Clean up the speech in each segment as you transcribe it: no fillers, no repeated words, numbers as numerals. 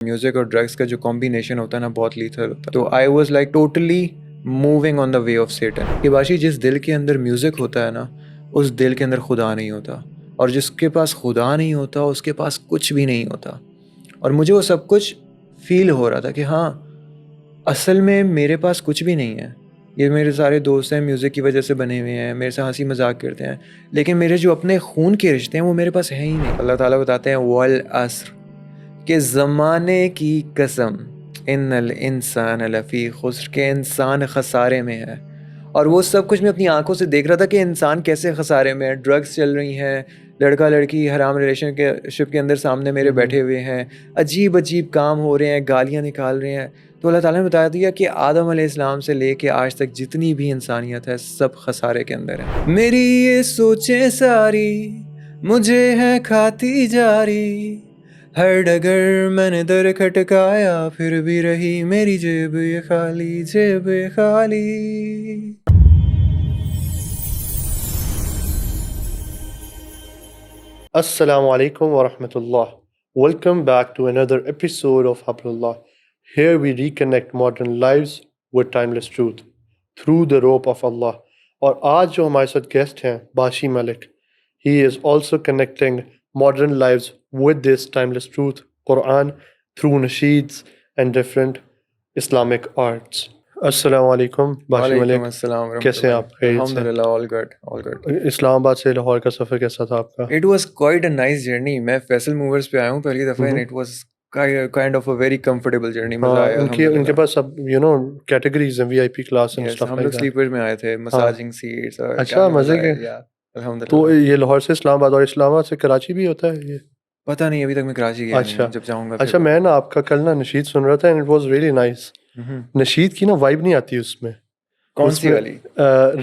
Music और drugs का जो कॉम्बिनेशन होता है ना, बहुत लीथल होता है। तो I was like totally moving on the way of Satan. कि बाशी, जिस दिल के अंदर म्यूजिक होता है ना, उस दिल के अंदर खुदा नहीं होता, और जिसके पास खुदा नहीं होता उसके पास कुछ भी नहीं होता। और मुझे वो सब कुछ फील हो रहा था कि हाँ, असल में मेरे पास कुछ भी नहीं है। ये मेरे सारे दोस्त हैं, म्यूज़िक की वजह से बने हुए हैं, मेरे से हंसी मजाक करते हैं, लेकिन मेरे जो अपने खून के रिश्ते हैं वो मेरे पास है ही नहीं। अल्लाह ताला बताते हैं वल अस्र, के ज़माने की कसम, इन्नल इंसान लफ़ी खुस्र, के इंसान खसारे में है। और वो सब कुछ मैं अपनी आंखों से देख रहा था कि इंसान कैसे खसारे में है। ड्रग्स चल रही हैं, लड़का लड़की हराम रिलेशनशिप के अंदर सामने मेरे बैठे हुए हैं, अजीब अजीब काम हो रहे हैं, गालियाँ निकाल रहे हैं। तो अल्लाह ताला ने बता दिया कि आदम अलैहिस्सलाम से लेके आज तक जितनी भी इंसानियत है सब खसारे के अंदर है। मेरी ये सोचें सारी मुझे है खाती जारी, हर डगर मैंने दर खटकाया फिर भी रही मेरी जेब ये खाली, जेब ये खाली। Assalamu alaikum wa rahmatullah. Welcome back to another episode of Hablullah. Here we reconnect modern lives with timeless truth through the rope of Allah. और आज जो हमारे साथ गेस्ट हैं बाशी Malik, he is also connecting modern lives with this timeless truth, Quran, through nasheeds and different Islamic arts. अस्सलाम वालेकुम बाशी वालेकुम मलिक, अस्सलाम कैसे हैं आप? खैरियत से? अल्हम्दुलिल्लाह, all good all good. Islamabad से लाहौर का सफ़र कैसा था आपका? It was quite a nice journey. मैं फैसल मूवर्स पे आया हूँ पहली दफ़ा, and hmm. It was kind of a very comfortable journey. मज़ा हाँ, आया उनके अल्हम्दुलिल्लाह। पास सब कैटेगरीज हैं, VIP class and yes, stuff हम लाइक लोग दैट। स्लीपर में आए थे, हाँ, मसाजिंग सीट्स, और अच्छा काफ़ी मज़ा मज़े के। आया यार तो अल्हम्दुलिल्लाह। ये लाहौर से इस्लामाबाद और इस्लामाबाद से कराची भी होता है ये? पता नहीं, अभी तक मैं कराची गया नहीं अच्छा हूँ, जब जाऊँगा फिर अच्छा, मैं बताऊँ। ना आपका कल ना नशीद सुन रहा था and it was really nice. Nasheed की ना वाइब नहीं आती उसमें। कौन सी उसमें वाली?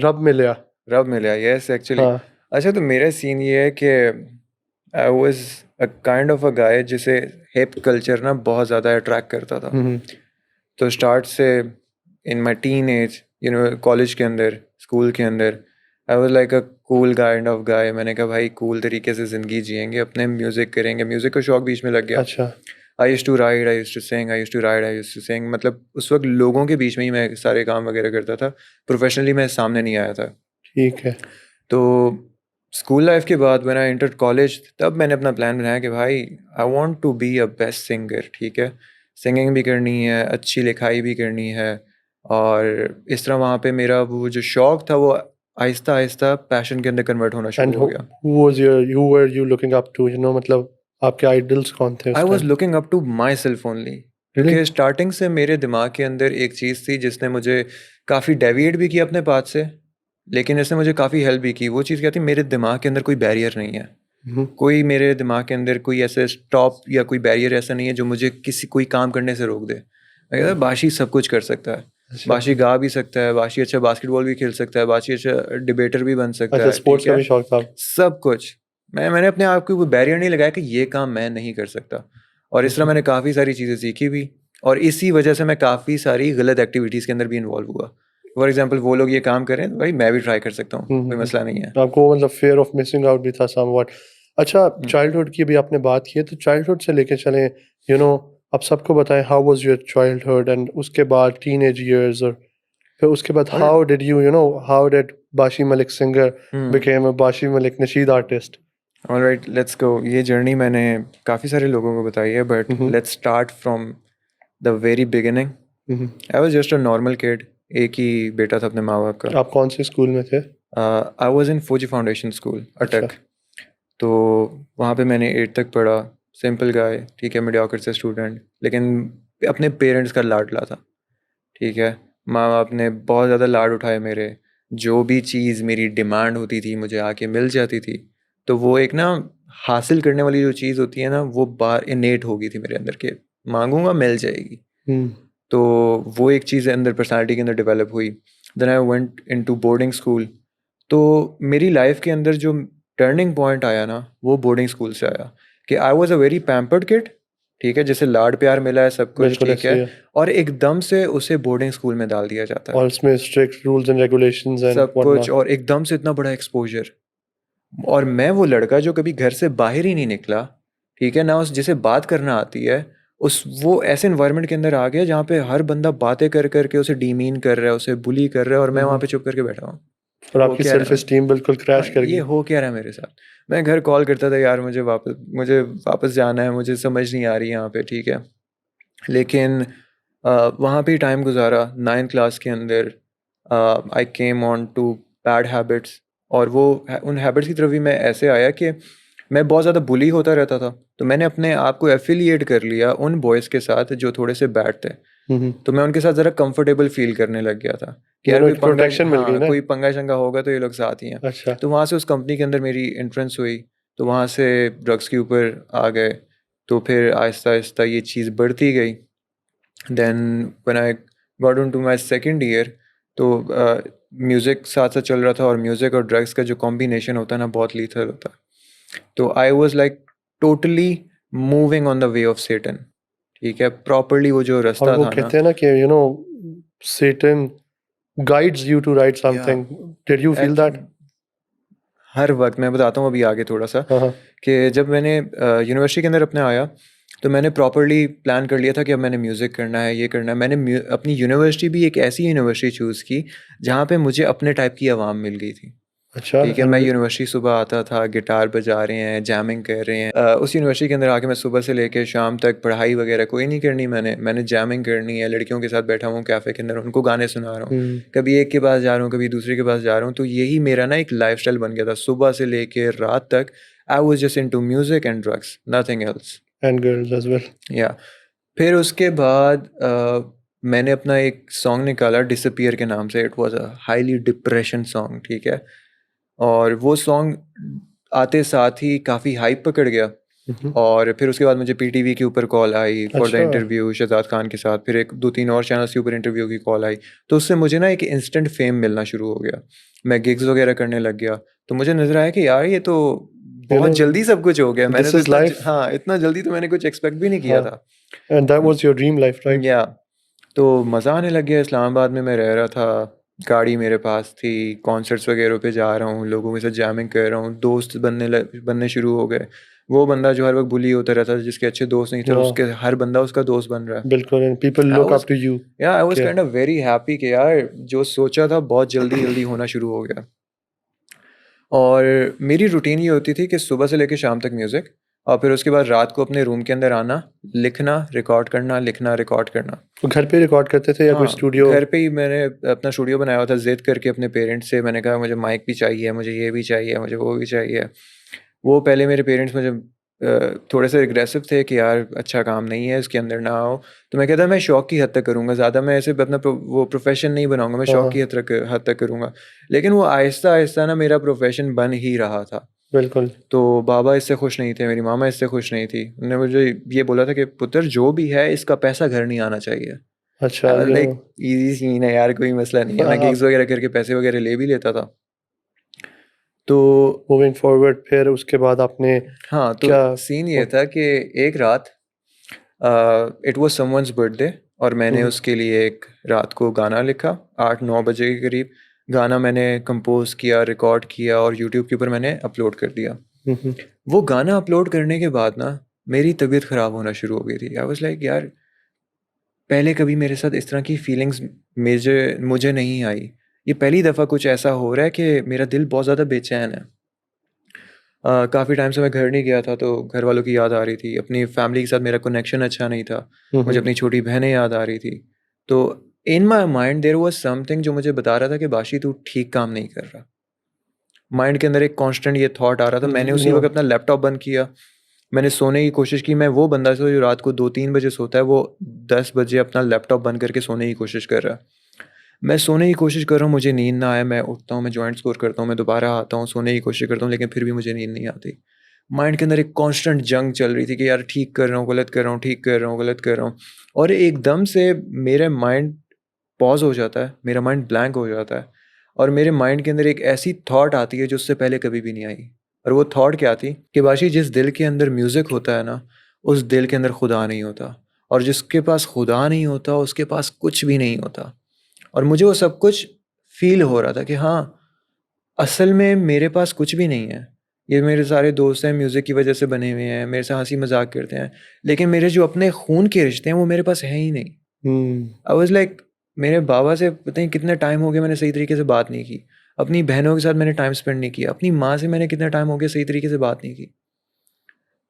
रब मिला। रब मिला, यस एक्चुअली। हाँ। अच्छा, तो मेरा सीन ये है कि I was a kind of a guy जिसे हिप कल्चर ना बहुत ज़्यादा अट्रैक्ट करता था। हम्म। तो स्टार्ट से इन माई टीन एज, कॉलेज के अंदर, स्कूल के अंदर, आई was like a cool kind of guy. मैंने कहा भाई कूल तरीके से ज़िंदगी जिएंगे, अपने म्यूज़िक करेंगे। म्यूज़िक का शौक बीच में लग गया। अच्छा। I used to ride, I used to sing, I used to ride, I used to sing. मतलब उस वक्त लोगों के बीच में ही मैं सारे काम वगैरह करता था। प्रोफेशनली मैं सामने नहीं आया था। ठीक है। तो स्कूल लाइफ के बाद व्हेन आई एंटर्ड कॉलेज, तब मैंने अपना प्लान बनाया कि भाई I want to be a best singer. ठीक है, सिंगिंग भी करनी है, अच्छी लिखाई भी करनी है। और इस तरह वहाँ पे मेरा वो जो शौक था वो आहिस्ता आहिस्ता पैशन के अंदर कन्वर्ट होना एंड शुरू हो गया। Who were you looking up to, मतलब आपके आइडल्स कौन थे आई उस वॉज time? Looking up to myself only, really? क्योंकि स्टार्टिंग से मेरे दिमाग के अंदर एक चीज़ थी जिसने मुझे काफ़ी डेविएट भी किया अपने पाथ से, लेकिन इसने मुझे काफ़ी हेल्प भी की। वो चीज़ क्या थी, मेरे दिमाग के अंदर कोई बैरियर नहीं है। कोई मेरे दिमाग के अंदर कोई ऐसे स्टॉप या कोई बैरियर ऐसा नहीं है जो मुझे कोई काम करने से रोक दे। मैं कहता बाशी सब कुछ कर सकता है। अच्छा। बाशी गा भी सकता है, बाशी अच्छा बास्केटबॉल भी खेल सकता है, बाशी अच्छा डिबेटर भी बन सकता अच्छा, है। स्पोर्ट्स ठीक का है, भी शौक था? सब कुछ। मैंने अपने आप को कोई बैरियर नहीं लगाया कि ये काम मैं नहीं कर सकता। और इस तरह मैंने काफ़ी सारी चीज़ें सीखी भी, और इसी वजह से मैं काफ़ी सारी गलत एक्टिविटीज़ के अंदर भी इन्वॉल्व हुआ। फॉर एग्जाम्पल, वो लोग ये काम करें तो भाई मैं भी ट्राई कर सकता हूँ, कोई मसला नहीं है। आपको मतलब फियर ऑफ मिसिंग आउट भी था समवॉट? अच्छा, चाइल्डहुड की भी आपने बात की है, तो चाइल्डहुड से लेके चलें, आप सबको बताएं how was your childhood, and उसके बाद टीनेज इयर्स, और फिर उसके बाद और how did Bashi Malik singer became a Bashi Malik नशीद आर्टिस्ट? Alright, let's go. ये जर्नी मैंने काफ़ी सारे लोगों को बताई है, but let's start from the very beginning. I was just a normal kid. एक ही बेटा था अपने माँ बाप का। आप कौन से स्कूल में थे? आई वाज इन फौजी फाउंडेशन स्कूल, अच्छा। अटक। तो वहाँ पे मैंने 8 तक पढ़ा। सिंपल गाय, ठीक है, मीडियोकर से स्टूडेंट, लेकिन अपने पेरेंट्स का लाडला था। ठीक है, माँ बाप ने बहुत ज़्यादा लाड उठाए मेरे। जो भी चीज़ मेरी डिमांड होती थी मुझे आके मिल जाती थी। तो वो एक ना हासिल करने वाली जो चीज़ होती है ना, वो बाहर इनेट हो गई थी मेरे अंदर के, मांगूंगा मिल जाएगी। तो वो एक चीज़ अंदर पर्सनालिटी के अंदर डेवलप हुई। Then I went into boarding school. तो मेरी लाइफ के अंदर जो टर्निंग पॉइंट आया ना, वो बोर्डिंग स्कूल से आया कि I was a very pampered kid. ठीक है, जैसे लाड प्यार मिला है सब कुछ, बिल्कुल ठीक ऐसे ही है, है। और एकदम से उसे बोर्डिंग स्कूल में डाल दिया जाता है, और इसमें strict rules and regulations and सब व्हाट कुछ, नॉट। और एकदम से इतना बड़ा एक्सपोजर। और मैं वो लड़का जो कभी घर से बाहर ही नहीं निकला, ठीक है ना, उस जिसे बात करना आती है, उस वो ऐसे इन्वायरमेंट के अंदर आ गया जहाँ पे हर बंदा बातें कर करके उसे डीमीन कर रहा है, उसे बुली कर रहा है, और मैं वहाँ पे चुप करके बैठा हूँ। और हो आपकी क्या सेल्फ रहा है? एस्टीम बिल्कुल हाँ, क्रैश कर ये गई। हो क्या रहा है मेरे साथ? मैं घर कॉल करता था, यार मुझे वापस जाना है, मुझे समझ नहीं आ रही यहाँ पे, ठीक है। लेकिन वहाँ पे टाइम गुजारा 9th क्लास के अंदर। I came on to bad habits, और उन हैबिट्स की तरफ भी मैं ऐसे आया कि मैं बहुत ज़्यादा बुली होता रहता था। तो मैंने अपने आप को एफिलिएट कर लिया उन बॉयज़ के साथ जो थोड़े से बैड थे। तो मैं उनके साथ ज़रा कंफर्टेबल फील करने लग गया था कि यार कोई एक पंगा, प्रोटेक्शन मिल गई हाँ, ना। कोई पंगा शंगा होगा तो ये लोग साथ ही हैं। अच्छा। तो वहाँ से उस कंपनी के अंदर मेरी एंट्रेंस हुई, तो वहाँ से ड्रग्स के ऊपर आ गए। तो फिर आहिस्ता आहिस्ता ये चीज़ बढ़ती गई। Then when I got into my second year, तो म्यूज़िक साथ साथ चल रहा था, और म्यूज़िक और ड्रग्स का जो कॉम्बिनेशन होता है ना, बहुत लीथल होता है। तो I was like totally moving on the way of Satan, ठीक है, प्रॉपरली वो जो और रास्ता वो था ना। कहते हैं ना कि Satan guides you to write something. Did you feel that? हर वक्त मैं बताता हूँ अभी आगे थोड़ा सा, हाँ हाँ। कि जब मैंने यूनिवर्सिटी के अंदर अपने आया, तो मैंने प्रॉपरली प्लान कर लिया था कि अब मैंने म्यूज़िक करना है, ये करना है। मैंने अपनी यूनिवर्सिटी भी एक ऐसी यूनिवर्सिटी चूज़ की जहाँ पे मुझे अपने टाइप की आवाम मिल गई थी, अच्छा। ठीक है। मैं यूनिवर्सिटी सुबह आता था, गिटार बजा रहे हैं, जैमिंग कर रहे हैं। उस यूनिवर्सिटी के अंदर आके मैं सुबह से लेके शाम तक पढ़ाई वगैरह कोई नहीं करनी, मैंने जैमिंग करनी है, लड़कियों के साथ बैठा हूँ कैफ़े के अंदर, उनको गाने सुना रहा हूँ, कभी एक के पास जा रहा हूँ, कभी दूसरे के पास जा रहा हूँ। तो यही मेरा ना एक लाइफस्टाइल बन गया था, सुबह से लेके रात तक। I was just into music and drugs, nothing else. And girls as well. या फिर उसके बाद मैंने अपना एक सॉन्ग निकाला डिसअपियर के नाम से। It was a highly depression song, ठीक है। और वो सॉन्ग आते साथ ही काफ़ी हाइप पकड़ गया। और फिर उसके बाद मुझे पीटीवी के ऊपर कॉल आई फॉर द अच्छा। इंटरव्यू शहजाद खान के साथ, फिर एक 2-3 और चैनल्स के ऊपर इंटरव्यू की कॉल आई। तो उससे मुझे ना एक इंस्टेंट फेम मिलना शुरू हो गया, मैं गिग्स वगैरह करने लग गया। तो मुझे नजर आया कि यार ये तो बहुत जल्दी सब कुछ हो गया। मैंने this तो is life. हाँ, इतना जल्दी तो मैंने कुछ एक्सपेक्ट भी नहीं किया हाँ। था। And that was your dream life, right? या तो मज़ा आने लग गया। इस्लामाबाद में मैं रह रहा था, गाड़ी मेरे पास थी, कॉन्सर्ट्स वगैरह पे जा रहा हूँ, लोगों के साथ जैमिंग कर रहा हूँ, दोस्त बनने शुरू हो गए। वो बंदा जो हर वक्त बुली होता रहता था, जिसके अच्छे दोस्त नहीं थे, हाँ। उसके हर बंदा उसका दोस्त बन रहा है। बिल्कुल। And people I look was up to you. I was क्या? काइंड ऑफ वेरी हैप्पी कि यार जो सोचा था बहुत जल्दी जल्दी होना शुरू हो गया। और मेरी रूटीन ये होती थी कि सुबह से लेकर शाम तक म्यूज़िक, और फिर उसके बाद रात को अपने रूम के अंदर आना, लिखना, रिकॉर्ड करना, लिखना, रिकॉर्ड करना। तो घर पे रिकॉर्ड करते थे या कोई हाँ, स्टूडियो? घर पे ही मैंने अपना स्टूडियो बनाया हुआ था, ज़िद करके अपने पेरेंट्स से मैंने कहा मुझे माइक भी चाहिए, मुझे ये भी चाहिए, मुझे वो भी चाहिए। वो पहले मेरे पेरेंट्स मुझे थोड़े से एग्रेसिव थे कि यार अच्छा काम नहीं है, इसके अंदर ना आओ। तो मैं कहता मैं शौक की हद तक करूँगा, ज़्यादा मैं ऐसे अपना वो प्रोफेशन नहीं बनाऊँगा, मैं शौक की हद तक करूँगा। लेकिन वो आहिस्ता आहिस्ता ना मेरा प्रोफेशन बन ही रहा था। बिल्कुल। तो बाबा इससे खुश नहीं थे, मेरी मामा इससे खुश नहीं थी। उन्होंने मुझे ये बोला था कि पुत्र जो भी है इसका पैसा घर नहीं आना चाहिए। अच्छा। लाइक इजी सीन है यार, कोई मसला नहीं है। मैं गिग्स वगैरह करके पैसे वगैरह ले भी लेता था। तो मूविंग फॉरवर्ड, फिर उसके बाद आपने हाँ, तो क्या? सीन ये था कि एक रात इट वाज समवन्स बर्थडे, और मैंने उसके लिए एक रात को गाना लिखा 8-9 बजे के करीब। गाना मैंने कंपोज किया, रिकॉर्ड किया, और यूट्यूब के ऊपर मैंने अपलोड कर दिया। वो गाना अपलोड करने के बाद ना मेरी तबीयत ख़राब होना शुरू हो गई थी। आई वाज लाइक यार पहले कभी मेरे साथ इस तरह की फीलिंग्स मुझे नहीं आई। ये पहली दफ़ा कुछ ऐसा हो रहा है कि मेरा दिल बहुत ज़्यादा बेचैन है। काफ़ी टाइम से मैं घर नहीं गया था, तो घर वालों की याद आ रही थी, अपनी फैमिली के साथ मेरा कनेक्शन अच्छा नहीं था, मुझे अपनी छोटी बहनें याद आ रही थी। तो in my mind there was something जो मुझे बता रहा था कि बाशी तू ठीक काम नहीं कर रहा। माइंड के अंदर एक कांस्टेंट ये थॉट आ रहा था। मैंने उसी वक्त अपना लैपटॉप बंद किया, मैंने सोने की कोशिश की। मैं वो बंदा था जो रात को 2-3 बजे सोता है, वो 10 बजे अपना लैपटॉप बंद करके सोने की कोशिश कर रहा है। मैं सोने की कोशिश कर रहा हूँ, मुझे नींद ना आए, मैं उठता हूँ, मैं जॉइंट स्कोर करता हूँ, मैं दोबारा आता हूँ, सोने की कोशिश करता हूँ, लेकिन फिर भी मुझे नींद नहीं आती। माइंड के अंदर एक कांस्टेंट जंग चल रही थी कि यार ठीक कर रहा हूँ, गलत कर रहा हूँ, ठीक कर रहा हूँ, गलत कर रहा हूँ। और एकदम से मेरे माइंड पॉज हो जाता है, मेरा माइंड ब्लैंक हो जाता है, और मेरे माइंड के अंदर एक ऐसी थॉट आती है जो उससे पहले कभी भी नहीं आई। और वो थॉट क्या थी कि बाशी जिस दिल के अंदर म्यूज़िक होता है ना, उस दिल के अंदर खुदा नहीं होता, और जिसके पास खुदा नहीं होता उसके पास कुछ भी नहीं होता। और मुझे वो सब कुछ फील हो रहा था कि हाँ, असल में मेरे पास कुछ भी नहीं है, ये मेरे सारे दोस्त हैं, म्यूज़िक की वजह से बने हुए हैं, मेरे से हंसी मजाक करते हैं, लेकिन मेरे जो अपने खून के रिश्ते हैं वो मेरे पास है ही नहीं। आई वॉज लाइक, मेरे बाबा से पता नहीं कितने टाइम हो गया मैंने सही तरीके से बात नहीं की, अपनी बहनों के साथ मैंने टाइम स्पेंड नहीं किया, अपनी माँ से मैंने कितना टाइम हो गया सही तरीके से बात नहीं की।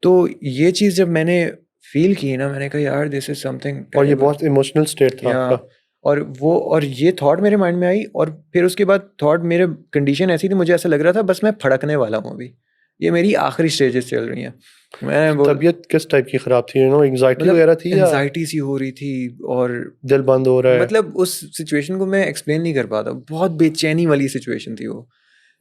तो ये चीज़ जब मैंने फील की ना, मैंने कहा यार दिस इज समथिंग और ये बहुत इमोशनल स्टेट था या आपका। और ये थॉट मेरे माइंड में आई, और फिर उसके बाद थॉट, मेरे कंडीशन ऐसी थी, मुझे ऐसा लग रहा था बस मैं फड़कने वाला हूँ अभी, ये मेरी आखिरी स्टेजेस चल रही हैं। मैं बोल तबीयत किस टाइप की खराब थी, एंजाइटी मतलब वगैरह थी या एनजाइटी सी हो रही थी, और दिल बंद हो रहा है? मतलब उस सिचुएशन को मैं एक्सप्लेन नहीं कर पाता, बहुत बेचैनी वाली सिचुएशन थी वो।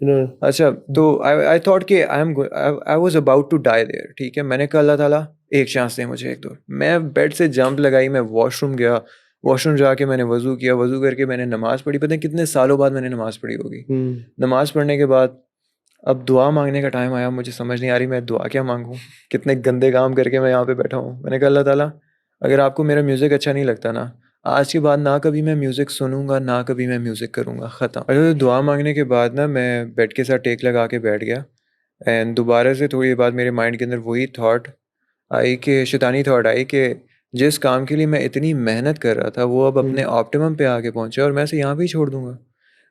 यू नो अच्छा, तो आई थॉट कि I was about to die there, ठीक है। मैंने कहा अल्लाह ताला एक चांस दे मुझे, एक दो। मैं बेड से जंप लगाई, मैं वॉशरूम गया, वॉशरूम जाके मैंने वज़ू किया, वज़ू करके मैंने नमाज़ पढ़ी, पता नहीं कितने सालों बाद मैंने नमाज़ पढ़ी होगी। नमाज़ पढ़ने के बाद अब दुआ मांगने का टाइम आया, मुझे समझ नहीं आ रही मैं दुआ क्या मांगूँ, कितने गंदे काम करके मैं यहाँ पे बैठा हूँ। मैंने कहा अल्लाह ताला, अगर आपको मेरा म्यूज़िक अच्छा नहीं लगता ना, आज के बाद ना कभी मैं म्यूज़िक सुनूंगा, ना कभी मैं म्यूज़िक करूँगा, ख़त्म। अच्छा, तो दुआ मांगने के बाद ना मैं बेड के साथ टेक लगा के बैठ गया, एंड दोबारा से थोड़ी देर बाद मेरे माइंड के अंदर वही थॉट आई, कि शैतानी थॉट आई कि जिस काम के लिए मैं इतनी मेहनत कर रहा था वो अब अपने ऑप्टिमम पे आके पहुंचा और मैं इसे यहाँ पे ही छोड़ दूंगा।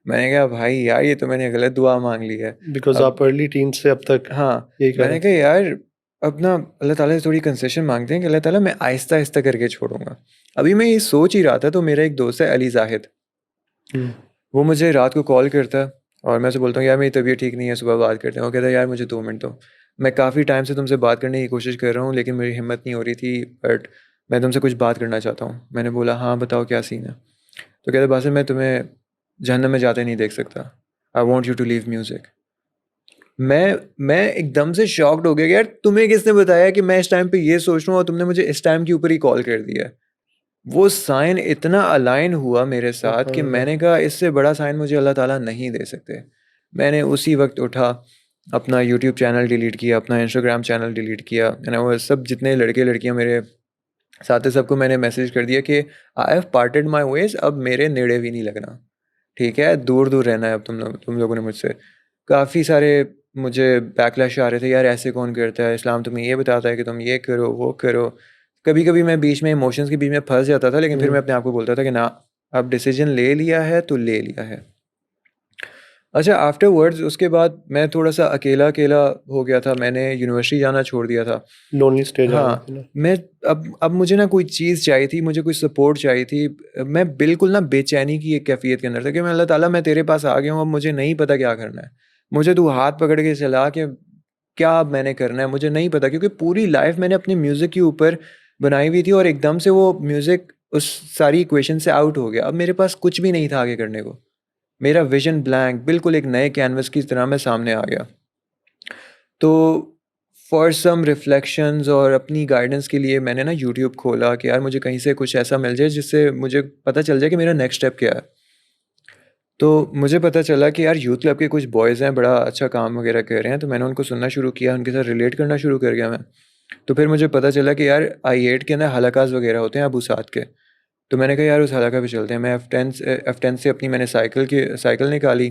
मैंने कहा भाई यार, ये तो मैंने गलत दुआ मांग ली है। बिकॉज अब आप अर्ली टीन से अब तक हाँ, यही कर रहे मैंने कहा यार, अब ना अल्लाह ताला से थोड़ी कंसेशन मांगते हैं कि अल्लाह ताला मैं आहिस्ता आहिस्ता करके छोड़ूंगा। अभी मैं ये सोच ही रहा था, तो मेरा एक दोस्त है अली जाहिद, हैं। वो मुझे रात को कॉल करता है और मैं उसे बोलता हूँ यार मेरी तबीयत ठीक नहीं है, सुबह बात करते हैं। वो कहता है यार मुझे 2 मिनट दो, मैं काफ़ी टाइम से तुमसे बात करने की कोशिश कर रहा हूँ लेकिन मेरी हिम्मत नहीं हो रही थी, बट मैं तुमसे कुछ बात करना चाहता हूँ। मैंने बोला हाँ बताओ क्या सीन है। तो कहता बासिल, मैं तुम्हें जहन्नम में जाते नहीं देख सकता, I want you to leave music. मैं एकदम से शॉक्ड हो गया कि यार तुम्हें किसने बताया कि मैं इस टाइम पे ये सोच रहा हूँ और तुमने मुझे इस टाइम के ऊपर ही कॉल कर दिया है। वो साइन इतना अलाइन हुआ मेरे साथ कि मैंने कहा इससे बड़ा साइन मुझे अल्लाह ताला नहीं दे सकते। मैंने उसी वक्त उठा, अपना यूट्यूब चैनल डिलीट किया, अपना इंस्टाग्राम चैनल डिलीट किया, मैंने वो सब जितने लड़के लड़कियां मेरे साथ थे सबको मैंने मैसेज कर दिया कि I have parted my ways, अब मेरे नेड़े भी नहीं लगना, ठीक है, दूर दूर रहना है अब तुम लोगों ने मुझसे। काफ़ी सारे मुझे बैकलैश आ रहे थे, यार ऐसे कौन करता है, इस्लाम तुम्हें ये बताता है कि तुम ये करो वो करो। कभी कभी मैं बीच में इमोशंस के बीच में फंस जाता था, लेकिन फिर मैं अपने आप को बोलता था कि ना, अब डिसीजन ले लिया है तो ले लिया है। अच्छा, आफ्टरवर्ड्स उसके बाद मैं थोड़ा सा अकेला अकेला हो गया था, मैंने यूनिवर्सिटी जाना छोड़ दिया था। लोनली स्टेज आ गई हाँ, थी ना। मैं अब मुझे ना कोई चीज़ चाहिए थी, मुझे कोई सपोर्ट चाहिए थी। मैं बिल्कुल ना बेचैनी की एक कैफियत के अंदर था कि मैं अल्लाह ताला मैं तेरे पास आ गया हूँ, अब मुझे नहीं पता क्या करना है। मुझे तू हाथ पकड़ के चला कि क्या अब मैंने करना है, मुझे नहीं पता, क्योंकि पूरी लाइफ मैंने अपने म्यूज़िक के ऊपर बनाई हुई थी और एकदम से वो म्यूज़िक उस सारी इक्वेशन से आउट हो गया। अब मेरे पास कुछ भी नहीं था आगे करने को, मेरा विजन ब्लैंक, बिल्कुल एक नए कैनवस की तरह मैं सामने आ गया। तो फॉर सम रिफ्लेक्शंस और अपनी गाइडेंस के लिए मैंने ना यूट्यूब खोला कि यार मुझे कहीं से कुछ ऐसा मिल जाए जिससे मुझे पता चल जाए कि मेरा नेक्स्ट स्टेप क्या है। तो मुझे पता चला कि यार यूथ क्लब के कुछ बॉयज़ हैं, बड़ा अच्छा काम वगैरह कर रहे हैं, तो मैंने उनको सुनना शुरू किया, उनके साथ रिलेट करना शुरू कर गया मैं। तो फिर मुझे पता चला कि यार आई8 के अंदर हलकाज़ वगैरह होते हैं अबू साद के। तो मैंने कहा यार उस हलका पे चलते हैं। मैं F10 से अपनी मैंने साइकिल निकाली,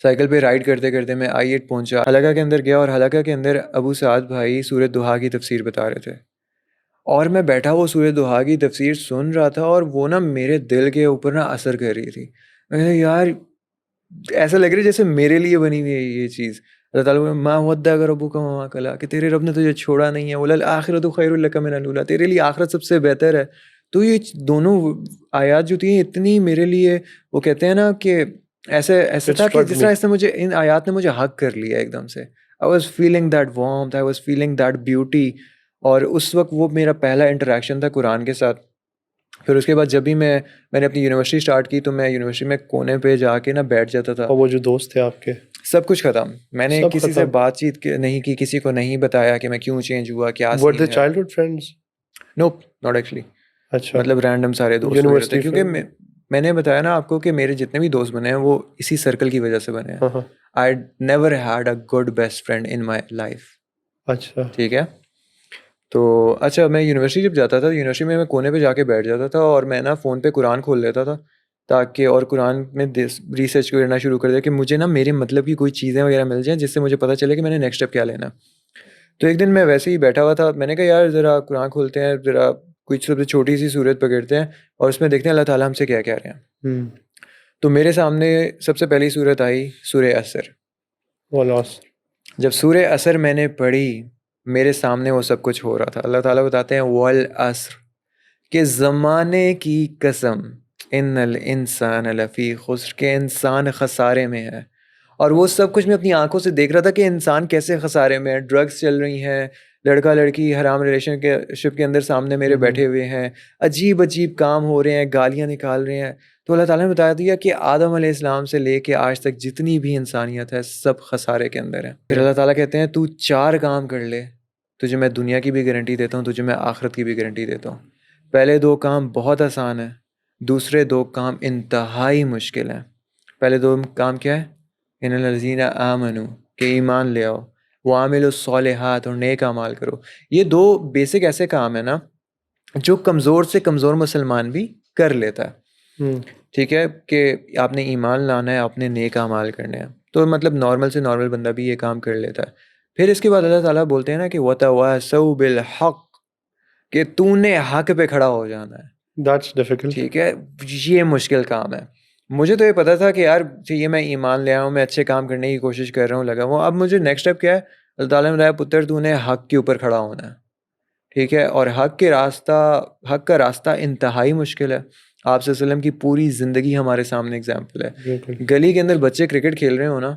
साइकिल पे राइड करते करते मैं आई8 पहुंचा, हलका के अंदर गया और हलका के अंदर अबू साद भाई सूरत दुहा की तफसीर बता रहे थे और मैं बैठा वो सूरत दुहा की तफसीर सुन रहा था और वो ना मेरे दिल के ऊपर ना असर कर रही थी। मैं कहा, यार ऐसा लग रहा है जैसे मेरे लिए बनी हुई है ये चीज़। अल्लाह ताला बोले, माँ वद्दा का रब्बु का वमा कला, कि तेरे रब ने तुझे छोड़ा नहीं है, वलल आखिरतु खैरुल लका मिनल ऊला, तेरे लिए आखिरत सबसे बेहतर है। तो ये दोनों आयत जो थी इतनी मेरे लिए, वो कहते हैं ना कि ऐसे ऐसे It था कि struck जिस me. तरह से मुझे इन आयत ने मुझे हक कर लिया एकदम से। I was feeling that warmth, I was feeling that beauty. और उस वक्त वो मेरा पहला इंटरेक्शन था कुरान के साथ। फिर उसके बाद जब भी मैंने अपनी यूनिवर्सिटी स्टार्ट की, तो मैं यूनिवर्सिटी में कोने पे जाके ना बैठ जाता था। और वो जो दोस्त थे आपके, सब कुछ ख़त्म, मैंने सब किसी से खत्म। बातचीत नहीं की, किसी को नहीं बताया कि मैं क्यों चेंज हुआ, क्या वर सीन द है। Childhood friends? Nope, not actually. अच्छा, मतलब रैंडम सारे दोस्त वगैरह थे, यूनिवर्सिटी क्योंकि फ्रेंड। मैंने बताया ना आपको कि मेरे जितने भी दोस्त बने हैं वो इसी सर्कल की वजह से बने हैं। हाँ हाँ। I never had a good best friend in my life, अच्छा। ठीक है। तो अच्छा, मैं यूनिवर्सिटी जब जाता था, यूनिवर्सिटी में मैं कोने पे जाके बैठ जाता था और मैं ना फ़ोन पे कुरान खोल लेता था ताकि और कुरान में रिसर्च करना शुरू कर दिया कि मुझे ना मेरे मतलब की कोई चीज़ें वगैरह मिल जाएं जिससे मुझे पता चले कि मैंने नेक्स्ट स्टेप क्या लेना। तो एक दिन मैं वैसे ही बैठा हुआ था, मैंने कहा यार ज़रा कुरान खोलते हैं, ज़रा कुछ सबसे छोटी सी सूरत पकड़ते हैं और उसमें देखते हैं अल्लाह ताला हमसे क्या कह रहे हैं। Hmm. तो मेरे सामने सबसे पहली सूरत आई सूरह असर। Wal asr. जब सूरह असर मैंने पढ़ी, मेरे सामने वो सब कुछ हो रहा था। अल्लाह ताला बताते हैं वल असर, के ज़माने की कसम, इन्नल इंसान लफ़ी खुस्र, के इंसान खसारे में है। और वो सब कुछ मैं अपनी आंखों से देख रहा था कि इंसान कैसे खसारे में है। ड्रग्स चल रही हैं, लड़का लड़की हराम रिलेशनशिप के अंदर सामने मेरे बैठे हुए हैं, अजीब अजीब काम हो रहे हैं, गालियाँ निकाल रहे हैं। तो अल्लाह ताला ने बता दिया कि आदम अलैहिस्सलाम से लेके आज तक जितनी भी इंसानियत है सब खसारे के अंदर है। फिर अल्लाह ताला कहते हैं तू 4 काम कर ले, तुझे मैं दुनिया की भी गारंटी देता हूँ, तुझे मैं आखिरत की भी गारंटी देता हूँ। पहले 2 काम बहुत आसान है, दूसरे 2 काम इंतहाई मुश्किल हैं। पहले 2 काम क्या है? इन्नल लज़ीना आमनू, के ईमान ले आओ, वामिलुस सॉलिहात, और नेक अमाल करो। ये 2 बेसिक ऐसे काम है ना जो कमज़ोर से कमज़ोर मुसलमान भी कर लेता है। Hmm. ठीक है कि आपने ईमान लाना है, आपने नेक अमाल करने हैं, तो मतलब नॉर्मल से नॉर्मल बंदा भी ये काम कर लेता है। फिर इसके बाद अल्लाह ताला बोलते हैं ना कि वतवासौ बिल हक़, कि तूने हक पे खड़ा हो जाना है। That's difficult. ठीक है, ये मुश्किल काम है। मुझे तो ये पता था कि यार ये मैं ईमान ले आया हूँ, मैं अच्छे काम करने की कोशिश कर रहा हूँ, लगा हुआ। अब मुझे नेक्स्ट स्टेप क्या है? अल्लाह ताला ने बताया पुत्र तूने हक के ऊपर खड़ा होना है। ठीक है, और हक का रास्ता इंतहाई मुश्किल है। आप सल्लल्लाहु अलैहि वसल्लम की पूरी ज़िंदगी हमारे सामने एग्जाम्पल है। बिल्कुल। गली के अंदर बच्चे क्रिकेट खेल रहे हो ना,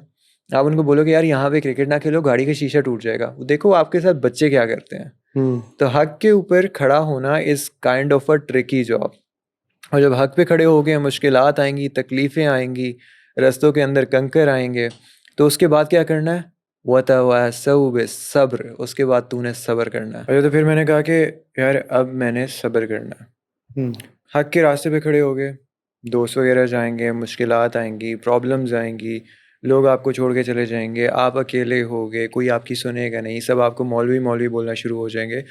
आप उनको बोलो कि यार यहाँ पे क्रिकेट ना खेलो, गाड़ी का शीशा टूट जाएगा। देखो आपके साथ बच्चे क्या करते हैं। Hmm. तो हक के ऊपर खड़ा होना is kind of a tricky job. और जब हक पे खड़े हो गए, मुश्किलात आएंगी, तकलीफ़ें आएंगी, रास्तों के अंदर कंकर आएंगे, तो उसके बाद क्या करना है? वतवासौ बिस्सब्र, उसके बाद तूने सब्र करना है। अच्छा, तो फिर मैंने कहा कि यार अब मैंने सब्र करना है। Hmm. हक के रास्ते पे खड़े हो गए, दोस्त वगैरह जाएंगे, मुश्किलात आएंगी, प्रॉब्लम्स आएंगी, लोग आपको छोड़ के चले जाएंगे, आप अकेले होगे, कोई आपकी सुनेगा नहीं, सब आपको मौलवी मौलवी बोलना शुरू हो जाएंगे।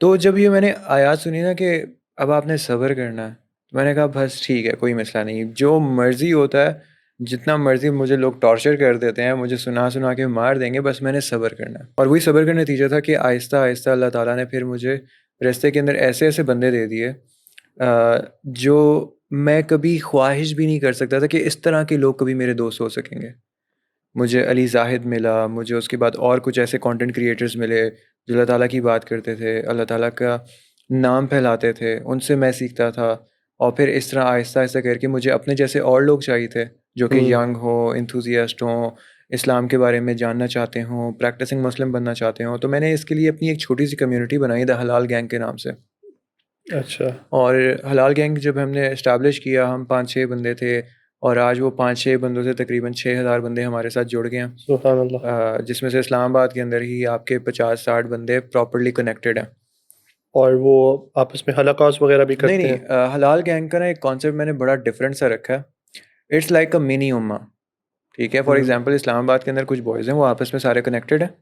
तो जब ये मैंने आयत सुनी ना कि अब आपने सब्र करना है, तो मैंने कहा बस ठीक है, कोई मसला नहीं, जो मर्ज़ी होता है, जितना मर्ज़ी मुझे लोग टॉर्चर कर देते हैं, मुझे सुना सुना के मार देंगे, बस मैंने सब्र करना है। और वही सब्र का नतीजा था कि आहिस्ता आहिस्ता अल्लाह ताला ने फिर मुझे रास्ते के अंदर ऐसे ऐसे बंदे दे दिए जो मैं कभी ख्वाहिश भी नहीं कर सकता था कि इस तरह के लोग कभी मेरे दोस्त हो सकेंगे। मुझे अली ज़ाहिद मिला, मुझे उसके बाद और कुछ ऐसे कंटेंट क्रिएटर्स मिले जो अल्लाह ताला की बात करते थे, अल्लाह ताला का नाम फैलाते थे, उनसे मैं सीखता था। और फिर इस तरह आहिस्ता आहिस्ता करके मुझे अपने जैसे और लोग चाहिए थे जो कि Hmm. यंग हो, इंथुजियास्ट हों, इस्लाम के बारे में जानना चाहते हों, प्रैक्टिसिंग मुस्लिम बनना चाहते हों। तो मैंने इसके लिए अपनी एक छोटी सी कम्युनिटी बनाई द हलाल गैंग के नाम से। अच्छा। और हलाल गैंग जब हमने इस्टेब्लिश किया, हम 5-6 बंदे थे, और आज वो 5-6 बंदों से तकरीबन 6000 बंदे हमारे साथ जुड़ गए हैं। सुभान अल्लाह। जिसमें से इस्लामाबाद के अंदर ही आपके 50-60 बंदे प्रॉपर्ली कनेक्टेड हैं। और वो आपस में हलाकास वगैरह भी नहीं करते नहीं, हैं? हलाल गैंग का ना एक कॉन्सेप्ट मैंने बड़ा डिफरेंट सा रखा है। इट्स लाइक अ मिनी उम्मा। ठीक है, फॉर Hmm. एग्जांपल इस्लामाबाद के अंदर कुछ बॉयज़ हैं, वो आपस में सारे कनेक्टेड हैं।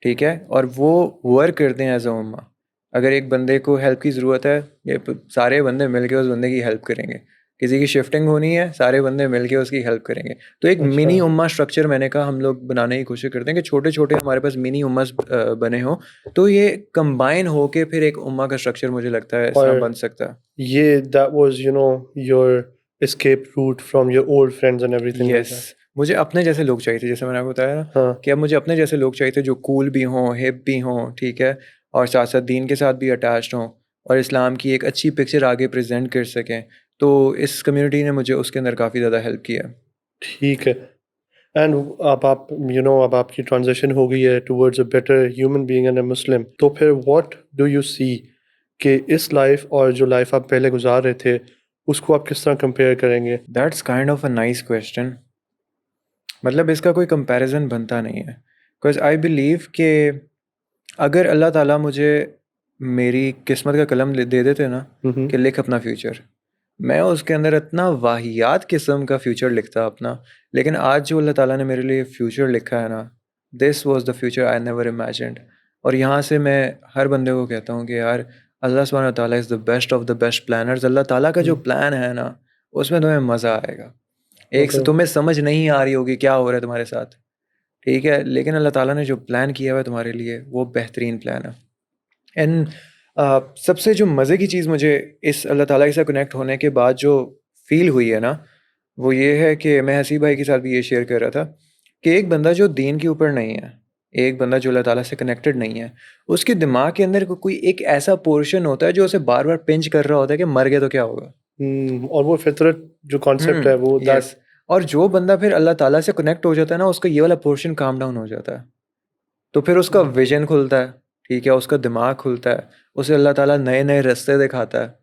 ठीक है, और वो वर्क करते हैं एज अ उम्मा। अगर एक बंदे को हेल्प की ज़रूरत है, ये सारे बंदे मिलके उस बंदे की हेल्प करेंगे। किसी की शिफ्टिंग होनी है, सारे बंदे मिलके उसकी हेल्प करेंगे। तो एक अच्छा। मिनी उम्मा स्ट्रक्चर मैंने कहा हम लोग बनाने की कोशिश करते हैं कि छोटे छोटे हमारे पास मिनी उम्मास बने हों, तो ये कंबाइन होके फिर एक उम्मा का स्ट्रक्चर मुझे लगता है इस तरह और बन सकता है। ये that was your escape route from your old friends and everything like yes, that. मुझे अपने जैसे लोग चाहिए थे, जैसे मैंने आपको बताया ना हाँ। कि अब मुझे अपने जैसे लोग चाहिए थे जो कूल भी हों, हिप भी हों, ठीक है, और साथ साथ दीन के साथ भी अटैच्ड हों, और इस्लाम की एक अच्छी पिक्चर आगे प्रेजेंट कर सकें। तो इस कम्युनिटी ने मुझे उसके अंदर काफ़ी ज़्यादा हेल्प किया। ठीक है। एंड अब आप अब आपकी ट्रांजिशन हो गई है towards a better human being and a Muslim, तो फिर व्हाट डू यू सी कि इस लाइफ और जो लाइफ आप पहले गुजार रहे थे उसको आप किस तरह कंपेयर करेंगे? That's kind of a nice question. मतलब इसका कोई कंपैरिजन बनता नहीं है, बिकॉज आई बिलीव कि अगर अल्लाह ताला मुझे मेरी किस्मत का कलम दे देते ना हम्म। कि लिख अपना फ्यूचर, मैं उसके अंदर इतना वाहियात किस्म का फ्यूचर लिखता अपना। लेकिन आज जो अल्लाह ताला ने मेरे लिए फ्यूचर लिखा है ना, this was the future I never imagined. और यहाँ से मैं हर बंदे को कहता हूँ कि यार अल्लाह सुब्हानहू व तआला is the best of the best planners. Allah ताला का जो हम्म। प्लान है ना, उसमें तुम्हें मज़ा आएगा। एक Okay. तुम्हें समझ नहीं आ रही होगी क्या हो रहा है तुम्हारे साथ, ठीक है, लेकिन अल्लाह ताला ने जो प्लान किया हुआ है तुम्हारे लिए वो बेहतरीन प्लान है। एंड सबसे जो मज़े की चीज़ मुझे इस अल्लाह ताला के साथ कनेक्ट होने के बाद जो फील हुई है ना, वो ये है कि मैं हसीब भाई के साथ भी ये शेयर कर रहा था कि एक बंदा जो दीन के ऊपर नहीं है, एक बंदा जो अल्लाह ताला से कनेक्टेड नहीं है, उसके दिमाग के अंदर कोई एक ऐसा पोर्शन होता है जो उसे बार बार पिंच कर रहा होता है कि मर गया तो क्या होगा। और वो फितरत जो कॉन्सेप्ट है वो दैट यस। और जो बंदा फिर अल्लाह ताला से कनेक्ट हो जाता है ना, उसका ये वाला पोर्शन काम डाउन हो जाता है, तो फिर उसका विजन खुलता है, ठीक है, उसका दिमाग खुलता है, उसे अल्लाह ताला नए नए रास्ते दिखाता है।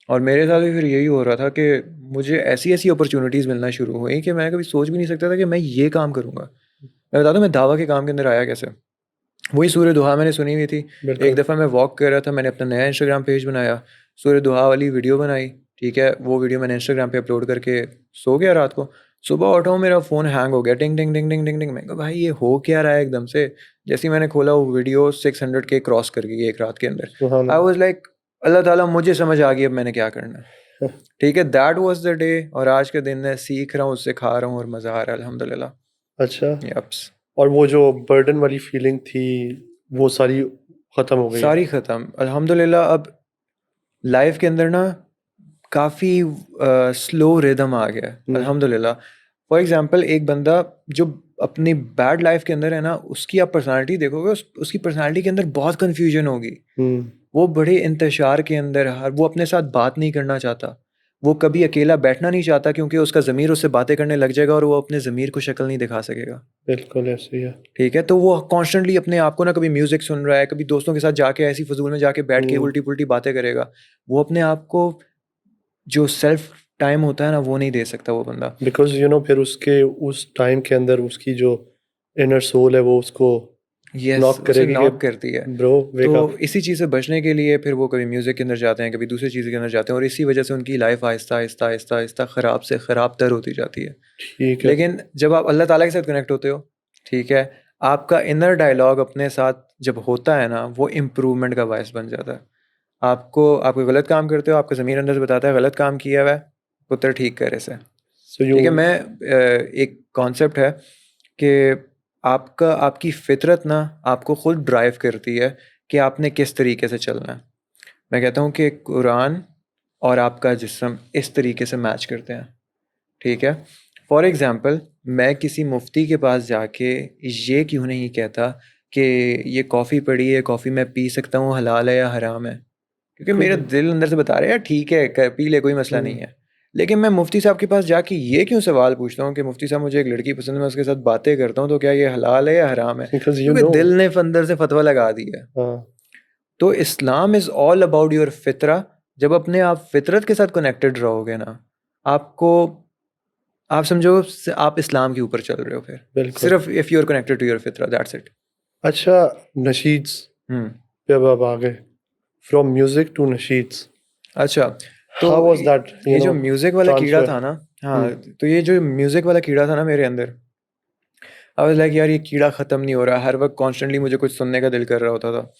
और मेरे साथ भी फिर यही हो रहा था कि मुझे ऐसी ऐसी अपॉर्चुनिटीज़ मिलना शुरू हुई कि मैं कभी सोच भी नहीं सकता था कि मैं ये काम करूँगा। मैं बता दूँ मैं दावा के काम के अंदर आया कैसे। वही सूर्य दुहा मैंने सुनी हुई थी। एक बिल्कुल दफ़ा मैं वॉक कर रहा था, मैंने अपना नया इंस्टाग्राम पेज बनाया, सूर्य दुहा वाली वीडियो बनाई, ठीक है, वो वीडियो मैंने इंस्टाग्राम पे अपलोड करके सो गया रात को। सुबह उठा हूँ, मेरा फ़ोन हैंग हो गया, टिंग टिंग टिंग टिंग टिंग टिंग। मैं कहा भाई ये हो क्या रहा है एकदम से। जैसे ही मैंने खोला वो वीडियो 600 के क्रॉस कर गई एक रात के अंदर। सुभान आई अल्लाह। वाज लाइक अल्लाह ताला मुझे समझ आ गई अब मैंने क्या करना है, ठीक है। That was the day. और आज के दिन मैं सीख रहा हूँ, उससे खा रहा हूँ और मज़ा आ रहा है अल्हम्दुलिल्लाह। अच्छा, यप्स। और वो जो बर्डन वाली फीलिंग थी वो सारी खत्म हो गई। सारी ख़त्म अल्हम्दुलिल्लाह। अब लाइफ के अंदर ना काफ़ी स्लो रिदम आ गया है हम्म अल्हम्दुलिल्लाह। फॉर एग्जांपल एक बंदा जो अपनी बैड लाइफ के अंदर है ना, उसकी आप पर्सनालिटी देखोगे, उसकी पर्सनालिटी के अंदर बहुत कन्फ्यूजन होगी। हम्म वो बड़े इंतशार के अंदर हर वो अपने साथ बात नहीं करना चाहता, वो कभी अकेला बैठना नहीं चाहता क्योंकि उसका ज़मीर उससे बातें करने लग जाएगा और वो अपने ज़मीर को शक्ल नहीं दिखा सकेगा, बिल्कुल ऐसे ही है। ठीक है। तो वो कॉन्स्टेंटली अपने आप को ना कभी म्यूज़िक सुन रहा है, कभी दोस्तों के साथ जाके ऐसी फजूल में जाके बैठ के हम्म उल्टी पुल्टी बातें करेगा। वो अपने आप को जो सेल्फ टाइम होता है ना वो नहीं दे सकता वो बंदा। बिकॉज फिर उसके उस टाइम के अंदर उसकी जो इनर सोल है वो उसको यस, नॉक उसे करेगी कि नॉक करती है। ब्रो तो वेक अप। इसी चीज़ से बचने के लिए फिर वो कभी म्यूज़िक के अंदर जाते हैं, कभी दूसरी चीज़ के अंदर जाते हैं, और इसी वजह से उनकी लाइफ आहिस्ता आहिस्ता आहिस्ता आहिस्ता ख़राब से ख़राब तर होती जाती है। ठीक है। लेकिन जब आप अल्लाह ताला के साथ कनेक्ट होते हो, ठीक है, आपका इनर डायलॉग अपने साथ जब होता है ना, वो इम्प्रूवमेंट का बायस बन जाता है। आप कोई गलत काम करते हो, आपका ज़मीर अंदर से बताता है गलत काम किया हुआ है, पुत्र ठीक कर इसे। सो यू ठीक है, एक कॉन्सेप्ट है कि आपकी फितरत ना आपको खुद ड्राइव करती है कि आपने किस तरीके से चलना है। मैं कहता हूँ कि कुरान और आपका जिस्म इस तरीके से मैच करते हैं, ठीक है। फॉर एग्ज़ाम्पल मैं किसी मुफ्ती के पास जाके ये क्यों नहीं कहता कि ये कॉफ़ी पड़ी है, कॉफ़ी मैं पी सकता हूँ, हलाल है या हराम है, क्योंकि मेरा दिल अंदर से बता रहा है यार ठीक है पी ले, कोई मसला नहीं है। लेकिन मैं मुफ्ती साहब के पास जाके ये क्यों सवाल पूछता हूँ कि मुफ्ती साहब मुझे एक लड़की पसंद है, मैं उसके साथ बातें करता हूँ, तो क्या ये हलाल है या हराम है, बिकॉज क्योंकि दिल ने अंदर से फतवा लगा दिया है। हाँ तो इस्लाम इज़ ऑल अबाउट योर फितरा। जब अपने आप फितरत के साथ कनेक्टेड रहोगे ना, आपको आप समझो आप इस्लाम के ऊपर चल रहे हो फिर, बिल्कुल। सिर्फ if you are connected to your फितरा, दैट्स इट। अच्छा, नशीद्स हम्म। पे अब आप आ गए, फ्रॉम म्यूजिक टू नशीद्स। अच्छा, तो हाउ वाज दैट ये जो म्यूज़िक वाला कीड़ा ट्रांसफर? था ना, हाँ, तो ये जो म्यूज़िक वाला कीड़ा था ना मेरे अंदर, आई वाज़ लाइक यार ये कीड़ा ख़त्म नहीं हो रहा, हर वक्त कॉन्स्टेंटली मुझे कुछ सुनने का दिल कर रहा होता था।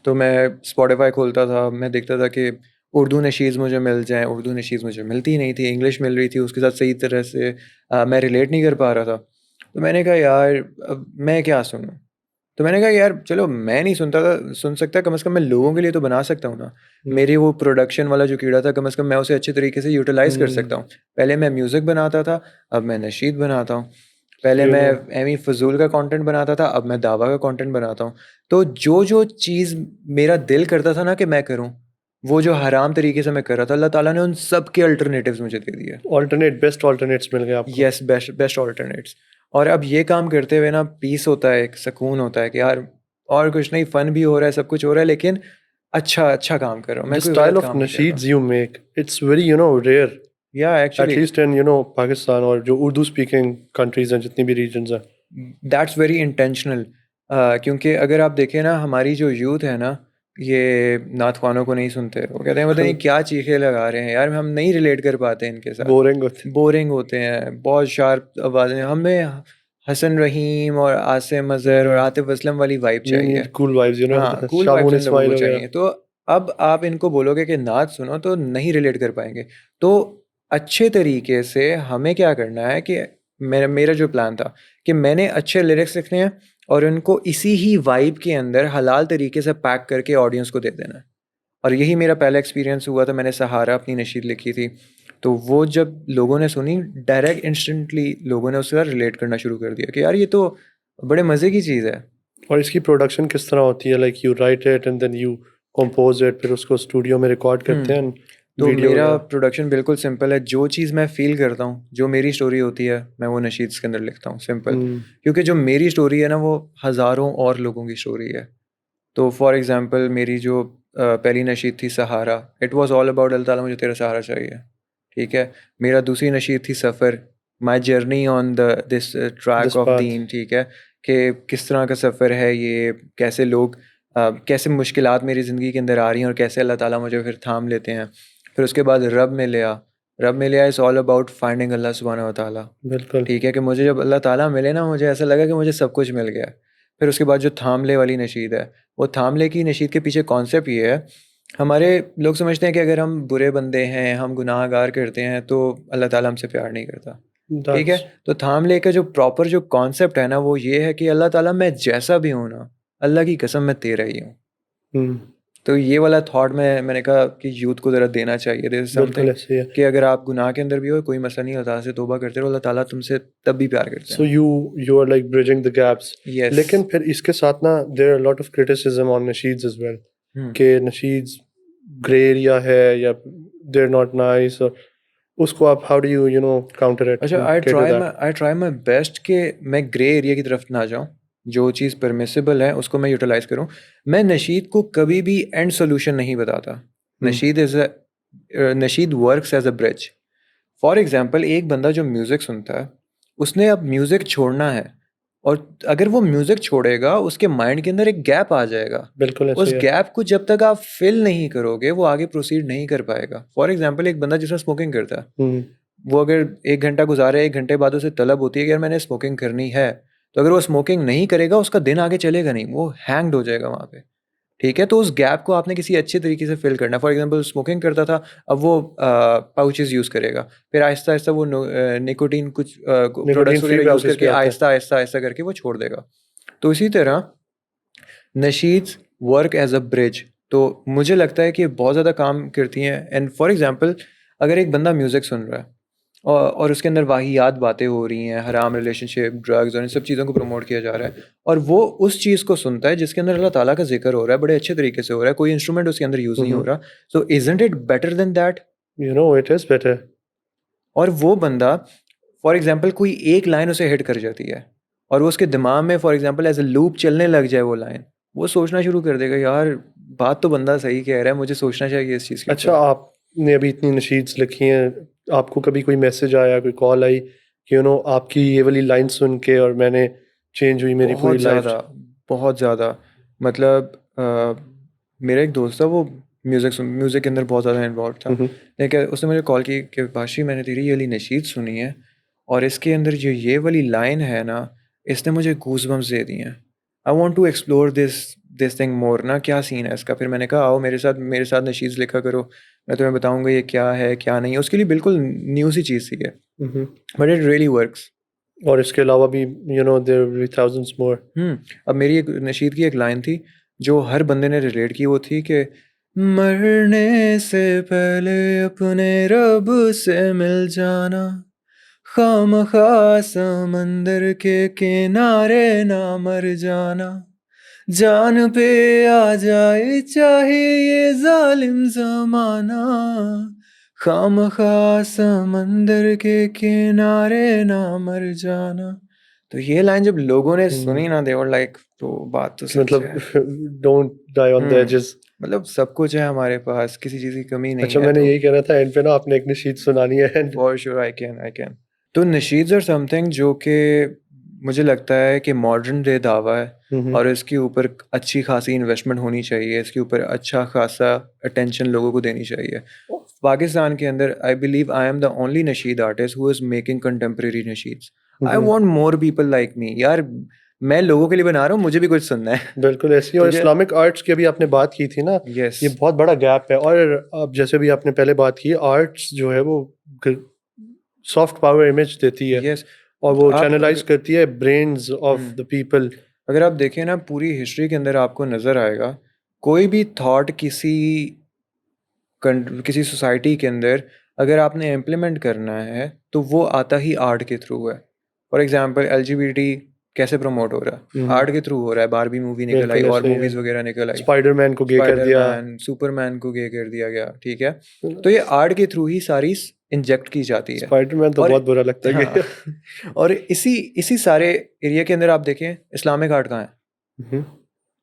तो मैं स्पॉटिफ़ाई खोलता था, मैं देखता था कि उर्दू नशीज़ मुझे मिल जाएँ, उर्दू नशीज़ मुझे मिलती ही नहीं थी, इंग्लिश मिल रही थी, उसके साथ सही तरह से मैं रिलेट नहीं कर पा रहा था। तो मैंने कहा यार अब मैं क्या सुनूँ? तो मैंने कहा यार चलो मैं नहीं सुन सकता, कम से कम मैं लोगों के लिए तो बना सकता हूँ ना। मेरी वो प्रोडक्शन वाला जो कीड़ा था, कम से कम मैं उसे अच्छे तरीके से यूटिलाइज़ कर सकता हूँ। पहले मैं म्यूज़िक बनाता था, अब मैं नशीद बनाता हूँ। पहले यू मैं नो एवी फ़ज़ूल का कंटेंट बनाता था, अब मैं दावा का कंटेंट बनाता हूँ। तो जो चीज़ मेरा दिल करता था ना कि मैं करूँ, वो जो हराम तरीके से मैं कर रहा था, अल्लाह ताला ने उन सब के अल्टरनेटिव्स मुझे दे दिए। बेस्ट ऑल्टरनेट्स मिल गए आपको। Yes, best best alternates. और अब ये काम करते हुए ना पीस होता है, एक सुकून होता है कि यार और कुछ नहीं, फ़न भी हो रहा है, सब कुछ हो रहा है, लेकिन अच्छा काम कर रहा हूँ, मैं The कोई style गलत of काम नहीं कर रहा nasheeds हूँ। you make, it's very rare, या at actually least in Pakistan और जो उर्दू स्पीकिंग कंट्रीज हैं, जितनी भी रीजन्स हैं। That's very intentional. क्योंकि अगर आप देखें ना, हमारी जो यूथ है ना, ये नात ख़्वानों को नहीं सुनते, वो कहते हैं पता नहीं क्या चीखे लगा रहे हैं यार, हम नहीं रिलेट कर पाते इनके साथ, बोरिंग होते। बोरिंग होते हैं, बहुत शार्प आवाज़ें। हमें हसन रहीम और आसिम अज़हर और आतिफ असलम वाली वाइब We चाहिए। need cool vibes, हाँ, कूल वाइब्स शाबून इन लोगों को इस्माइल वगैरह। चाहिए। तो अब आप इनको बोलोगे कि नात सुनो तो नहीं रिलेट कर पाएंगे। तो अच्छे तरीके से हमें क्या करना है कि मेरा मेरा जो प्लान था कि मैंने अच्छे लिरिक्स लिखने हैं और उनको इसी ही वाइब के अंदर हलाल तरीके से पैक करके ऑडियंस को दे देना है। और यही मेरा पहला एक्सपीरियंस हुआ था। मैंने सहारा अपनी नशीद लिखी थी, तो वो जब लोगों ने सुनी, डायरेक्ट इंस्टेंटली लोगों ने उसके साथ रिलेट करना शुरू कर दिया कि यार ये तो बड़े मज़े की चीज़ है। और इसकी प्रोडक्शन किस तरह होती है? Like you write it and then you compose it, फिर उसको स्टूडियो में रिकॉर्ड करते हैं, तो वीडियो मेरा वगैरह? प्रोडक्शन बिल्कुल सिंपल है। जो चीज़ मैं फ़ील करता हूँ, जो मेरी स्टोरी होती है, मैं वो नशीद के अंदर लिखता हूँ, सिंपल। क्योंकि जो मेरी स्टोरी है ना, वो हज़ारों और लोगों की स्टोरी है। तो फॉर एग्ज़ाम्पल मेरी जो पहली नशीद थी सहारा, इट वाज़ ऑल अबाउट अल्लाह ताला मुझे तेरा सहारा चाहिए, ठीक है। मेरा दूसरी नशीद थी सफ़र, my journey on this track this of path. दीन, ठीक है। कि किस तरह का सफ़र है ये, कैसे लोग कैसे मुश्किलात मेरी ज़िंदगी के अंदर आ रही हैं और कैसे अल्लाह ताला मुझे फिर थाम लेते हैं। फिर उसके बाद रब में लिया इज़ ऑल अबाउट फाइंडिंग अल्लाह सुब्हानहू व तआला, बिल्कुल। ठीक है। कि मुझे जब अल्लाह ताला मिले ना, मुझे ऐसा लगा कि मुझे सब कुछ मिल गया। फिर उसके बाद जो थामले वाली नशीद है, वो थामले की नशीद के पीछे कॉन्सेप्ट ये है, हमारे लोग समझते हैं कि अगर हम बुरे बंदे हैं, हम गुनाहगार करते हैं, तो अल्लाह ताला हमसे प्यार नहीं करता, ठीक है। दैट्स तो थामले का जो प्रॉपर जो कॉन्सेप्ट है ना, वो ये है कि अल्लाह ताला मैं जैसा भी हूँ ना, अल्लाह की कसम मैं तेरा ही हूँ। तो ये वाला थॉट मैंने कहा कि यूथ को ज़रा देना चाहिए। दिस इज बिल्कुल समथिंग ऐसे ही है। कि अगर आप गुनाह के अंदर भी हो, कोई मसला नहीं, अल्लाह ताला से तौबा करते रहो, अल्लाह ताला तुमसे तब भी प्यार करते सो हैं। You are like bridging the gaps. Yes. लेकिन फिर इसके साथ ना there are lot of criticism on नशीद्स एज वेल, हम्म। कि नशीद्स ग्रे एरिया है या दे आर नॉट नाइस, और उसको आप how do you counter it अच्छा, and cater that? I try my best कि मैं ग्रे एरिया की तरफ ना जाऊँ। जो चीज़ परमिसिबल है उसको मैं यूटिलाइज़ करूँ। मैं नशीद को कभी भी एंड सोल्यूशन नहीं बताता। नशीद इज़ अ नशीद works as a bridge. For example एक बंदा जो म्यूज़िक सुनता है, उसने अब म्यूज़िक छोड़ना है, और अगर वो म्यूज़िक छोड़ेगा, उसके माइंड के अंदर एक गैप आ जाएगा। बिल्कुल ऐसे उस ही है। गैप को जब तक आप फिल नहीं करोगे, वो आगे प्रोसीड नहीं कर पाएगा। फॉर एग्जाम्पल एक बंदा जिसने स्मोकिंग करता है, हम्म। वो अगर 1 घंटा गुज़ारे, 1 घंटे बाद उसे तलब होती है कि यार मैंने स्मोकिंग करनी है, तो अगर वो स्मोकिंग नहीं करेगा, उसका दिन आगे चलेगा नहीं, वो हैंग्ड हो जाएगा वहाँ पे, ठीक है। तो उस गैप को आपने किसी अच्छे तरीके से फिल करना है। फॉर एग्जांपल स्मोकिंग करता था, अब वो पाउचेस यूज़ करेगा, फिर आहिस्ता आहिस्ता वो निकोटीन कुछ निकोटीन प्रोडक्ट्स फ्री वगैरह यूज़ पाउचेस भी करके आते हैं। आहिस्ता आहिस्ता आहिस्ता करके वो छोड़ देगा। तो इसी तरह नशीद्स वर्क एज अ ब्रिज। तो मुझे लगता है कि ये बहुत ज़्यादा काम करती हैं। एंड फॉर एग्जांपल अगर एक बंदा म्यूज़िक सुन रहा है और उसके अंदर वाहियात बातें हो रही हैं, हराम रिलेशनशिप, ड्रग्स और इन सब चीज़ों को प्रमोट किया जा रहा है, और वो उस चीज़ को सुनता है जिसके अंदर अल्लाह ताला का जिक्र हो रहा है, बड़े अच्छे तरीके से हो रहा है, कोई इंस्ट्रूमेंट उसके अंदर यूज़ नहीं हो रहा, सो isn't it better than that? It is better. और वो बंदा फॉर एग्जांपल कोई एक लाइन उसे हिट कर जाती है, और वो उसके दिमाग में for example as a loop चलने लग जाए वो लाइन, वो सोचना शुरू कर देगा, यार बात तो बंदा सही कह रहा है, मुझे सोचना चाहिए इस चीज़ के अच्छा, ऊपर। आपने अभी इतनी नशीद्स लिखी हैं, आपको कभी कोई मैसेज आया, कोई कॉल आई कि आपकी ये वाली लाइन सुन के और मैंने चेंज हुई मेरी पूरी बहुत लाइफ? ज़्यादा, बहुत ज़्यादा। मतलब मेरा एक दोस्त था, वो म्यूज़िक के अंदर बहुत ज़्यादा इन्वॉल्व था, लेकिन उसने मुझे कॉल की कि बाशी मैंने तेरी ये वाली नशीद सुनी है, और इसके अंदर जो ये वाली लाइन है ना, इसने मुझे गूज़बम्प्स दे दिए हैं। I want to explore this thing more ना, क्या सीन है इसका। फिर मैंने कहा आओ मेरे साथ नशीद लिखा करो, मैं तुम्हें बताऊंगा ये क्या है क्या नहीं है। उसके लिए बिल्कुल न्यू सी चीज़ थी ये, बट इट रियली वर्क्स। और इसके अलावा भी देयर विल बी थाउजेंड्स मोर। अब मेरी एक नशीद की एक लाइन थी जो हर बंदे ने रिलेट की, वो थी कि मरने से पहले अपने रब से मिल जाना, खामखा समंदर के किनारे ना मर जाना, जान पे आ जाए चाहे ये जालिम जमाना, खामखा समंदर के किनारे ना मर जाना। तो ये लाइन जब लोगों ने सुनी ना, दे वर लाइक, तो बात तो कि सच मतलब है। Don't die on the hmm. Ages. मतलब सब कुछ है हमारे पास, किसी चीज़ की कमी नहीं अच्छा, है, मैंने तो यही कहना था एंड पे ना, आपने एक नशीद सुनानी है and. For sure I can. तो नशीद्स आर समथिंग जो कि मुझे लगता है कि मॉडर्न डे दावा है, और इसके ऊपर अच्छी खासी इन्वेस्टमेंट होनी चाहिए, इसके ऊपर अच्छा खासा अटेंशन लोगों को देनी चाहिए। पाकिस्तान के अंदर I believe I am the only नशीद artist who is making contemporary नशीद्स। I want more people like me. यार मैं लोगों के लिए बना रहा हूँ, मुझे भी कुछ सुनना है। बिल्कुल ऐसी। और तुझे। इस्लामिक आर्ट्स की अभी आपने बात की थी ना, यस। ये बहुत बड़ा गैप है। और अब जैसे भी आपने पहले बात की, आर्ट्स जो है वो सॉफ्ट पावर इमेज देती है यस और वो आप चैनलाइज करती है ब्रेन्स ऑफ द पीपल। अगर आप देखें ना पूरी हिस्ट्री के अंदर आपको नज़र आएगा कोई भी थॉट किसी सोसाइटी के अंदर अगर आपने इम्प्लीमेंट करना है तो वो आता ही आर्ट के थ्रू है। फॉर एग्जांपल एलजीबीटी कैसे प्रमोट हो रहा है, आर्ट के थ्रू हो रहा है। बारबी मूवी निकल आई बिल्कुल और ऐसे ही है। मूवीज वगैरह निकल आई, स्पाइडरमैन को गे कर दिया। स्पाइडरमैन सुपरमैन को गे कर दिया गया, ठीक है। तो ये आर्ट के थ्रू ही सारी इंजेक्ट की जाती है। स्पाइडरमैन तो और बहुत बुरा लगता है। हाँ, और इसी सारे एरिया के अंदर आप देखें इस्लामिक आर्ट कहाँ है? हम्म।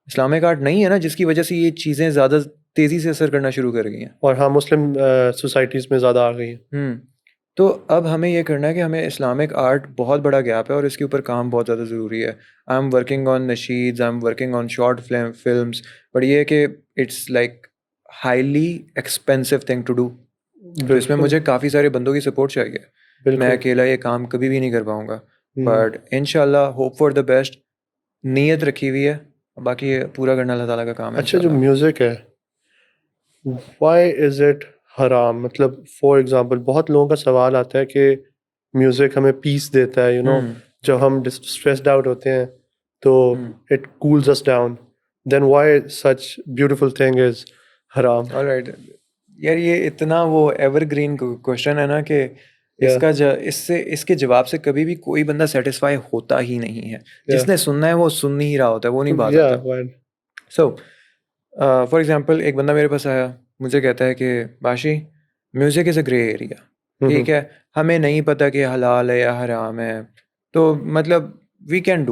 इस्लामिक आर्ट नहीं है ना, जिसकी वजह से ये चीज़ें ज़्यादा तेज़ी से असर करना शुरू कर गई हैं। और हाँ, मुस्लिम सोसाइटीज़ में ज़्यादा आ गई हैं। तो अब हमें ये करना है कि हमें इस्लामिक आर्ट बहुत बड़ा गैप है और इसके ऊपर काम बहुत ज़्यादा ज़रूरी है। आई एम वर्किंग ऑन नशीद्स, I am working on short films, but ये है कि it's like highly expensive thing to do. तो इसमें मुझे काफ़ी सारे बंदों की सपोर्ट चाहिए। मैं बिल्कुल। अकेला ये काम कभी भी नहीं कर पाऊँगा, हम्म। बट इंशाल्लाह होप फॉर द बेस्ट। नीयत रखी हुई है, बाकी ये पूरा करना अल्लाह ताला का काम है अच्छा, जो इंशाल्लाह। म्यूज़िक है, व्हाई इज़ इट हराम? मतलब फॉर एग्जांपल बहुत लोगों का सवाल आता है कि म्यूज़िक हमें पीस देता है, जब हम स्ट्रेस्ड आउट होते हैं तो it cools us down, then why such beautiful thing is हराम? ऑलराइट यार, ये इतना वो एवरग्रीन क्वेश्चन है ना कि इसके जवाब से कभी भी कोई बंदा सेटिस्फाई होता ही नहीं है। जिसने सुनना है वो सुन ही रहा होता है, वो नहीं बात या आता। सो फॉर एग्जांपल एक बंदा मेरे पास आया, मुझे कहता है कि Bashi music is a grey area, ठीक है, हमें नहीं पता कि हलाल है या हराम है, तो मतलब we can